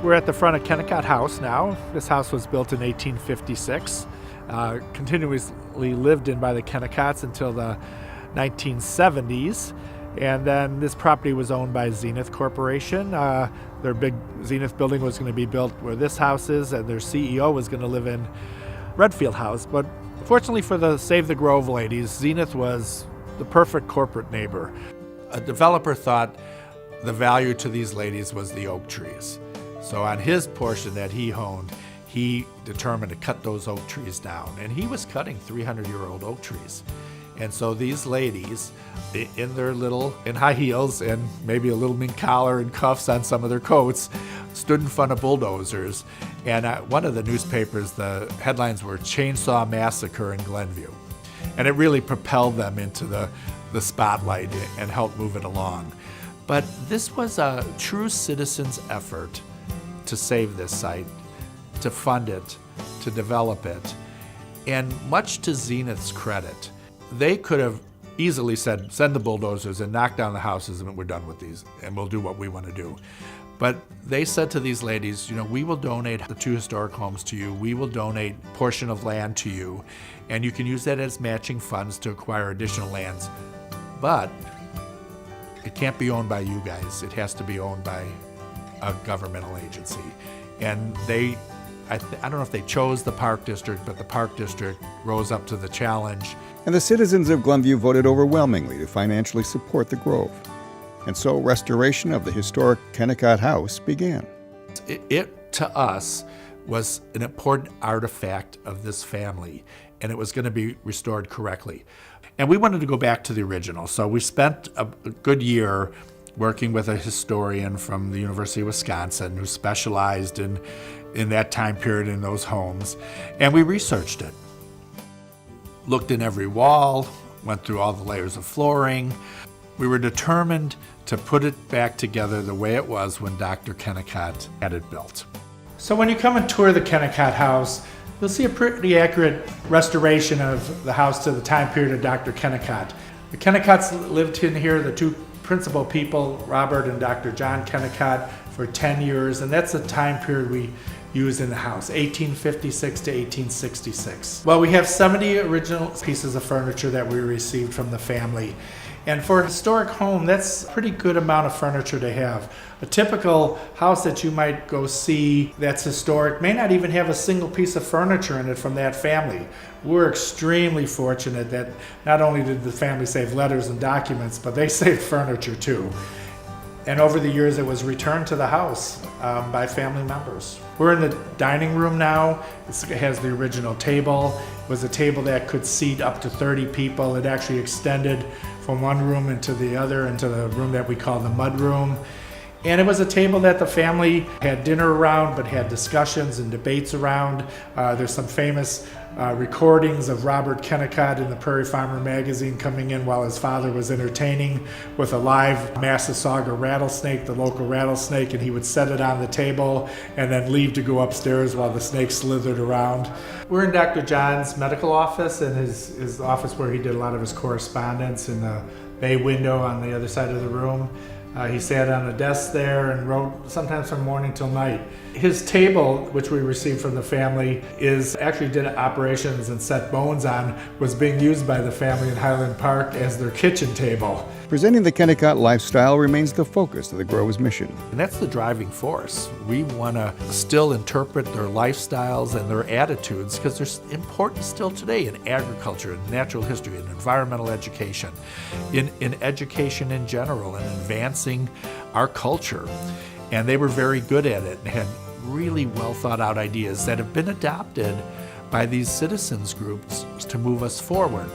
We're at the front of Kennecott House now. This house was built in 1856, continuously lived in by the Kennecotts until the 1970s. And then this property was owned by Zenith Corporation. Their big Zenith building was going to be built where this house is, and their CEO was going to live in Redfield House. But fortunately for the Save the Grove ladies, Zenith was the perfect corporate neighbor. A developer thought the value to these ladies was the oak trees. So on his portion that he owned, he determined to cut those oak trees down. And he was cutting 300-year-old oak trees. And so these ladies, in high heels and maybe a little mink collar and cuffs on some of their coats, stood in front of bulldozers. And one of the newspapers, the headlines were "Chainsaw Massacre in Glenview." And it really propelled them into the spotlight and helped move it along. But this was a true citizens' effort to save this site, to fund it, to develop it. And much to Zenith's credit, they could have easily said, send the bulldozers and knock down the houses and we're done with these and we'll do what we want to do. But they said to these ladies, we will donate the 2 historic homes to you. We will donate a portion of land to you. And you can use that as matching funds to acquire additional lands. But it can't be owned by you guys. It has to be owned by a governmental agency. And I don't know if they chose the Park District, but the Park District rose up to the challenge. And the citizens of Glenview voted overwhelmingly to financially support the Grove. And so restoration of the historic Kennecott House began. It to us, was an important artifact of this family, and it was going to be restored correctly. And we wanted to go back to the original, so we spent a good year working with a historian from the University of Wisconsin who specialized in that time period in those homes, and we researched it. Looked in every wall, went through all the layers of flooring. We were determined to put it back together the way it was when Dr. Kennecott had it built. So when you come and tour the Kennecott house, you'll see a pretty accurate restoration of the house to the time period of Dr. Kennecott. The Kennecotts lived in here, the 2 principal people, Robert and Dr. John Kennecott, for 10 years, and that's the time period we use in the house, 1856 to 1866. Well, we have 70 original pieces of furniture that we received from the family. And for a historic home, that's a pretty good amount of furniture to have. A typical house that you might go see that's historic may not even have a single piece of furniture in it from that family. We're extremely fortunate that not only did the family save letters and documents, but they saved furniture too. And over the years, it was returned to the house by family members. We're in the dining room now. It has the original table. It was a table that could seat up to 30 people. It actually extended from one room into the other, into the room that we call the mud room. And it was a table that the family had dinner around, but had discussions and debates around. There's some famous recordings of Robert Kennecott in the Prairie Farmer magazine coming in while his father was entertaining with a live Massacre rattlesnake, the local rattlesnake, and he would set it on the table and then leave to go upstairs while the snake slithered around. We're in Dr. John's medical office, and his office where he did a lot of his correspondence, in the bay window on the other side of the room. He sat on a desk there and wrote sometimes from morning till night. His table, which we received from the family, actually did operations and set bones on, was being used by the family in Highland Park as their kitchen table. Presenting the Kennecott lifestyle remains the focus of the Grove's mission. And that's the driving force. We want to still interpret their lifestyles and their attitudes, because they're important still today in agriculture, in natural history, in environmental education, in education in general, and advancing our culture. And they were very good at it and had really well thought out ideas that have been adopted by these citizens groups to move us forward.